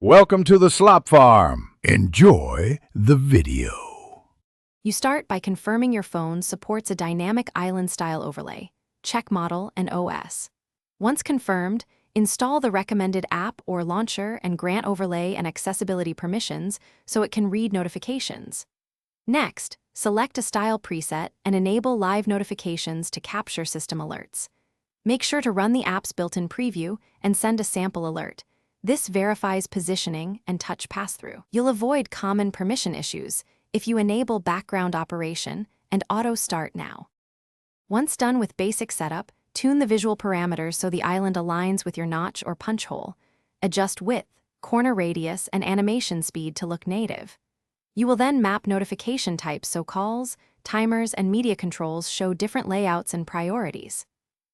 Welcome to the Slop Farm. Enjoy the video. You start by confirming your phone supports a dynamic island-style overlay, check model and OS. Once confirmed, install the recommended app or launcher and grant overlay and accessibility permissions so it can read notifications. Next, select a style preset and enable live notifications to capture system alerts. Make sure to run the app's built-in preview and send a sample alert. This verifies positioning and touch pass-through. You'll avoid common permission issues if you enable background operation and auto start now. Once done with basic setup, tune the visual parameters so the island aligns with your notch or punch hole. Adjust width, corner radius, and animation speed to look native. You will then map notification types so calls, timers, and media controls show different layouts and priorities.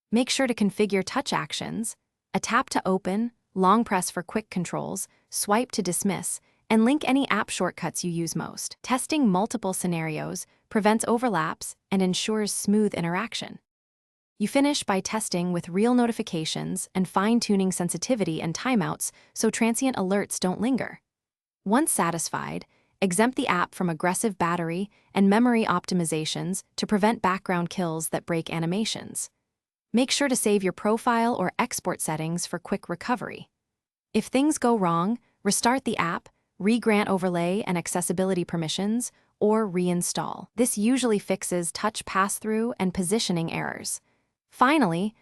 Make sure to configure touch actions, a tap to open, long press for quick controls, swipe to dismiss, and link any app shortcuts you use most. Testing multiple scenarios prevents overlaps and ensures smooth interaction. You finish by testing with real notifications and fine-tuning sensitivity and timeouts so transient alerts don't linger. Once satisfied, exempt the app from aggressive battery and memory optimizations to prevent background kills that break animations. Make sure to save your profile or export settings for quick recovery. If things go wrong, restart the app, re-grant overlay and accessibility permissions, or reinstall. This usually fixes touch pass-through and positioning errors. Finally,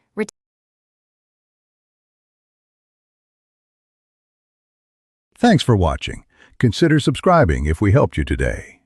Thanks for watching. Consider subscribing if we helped you today.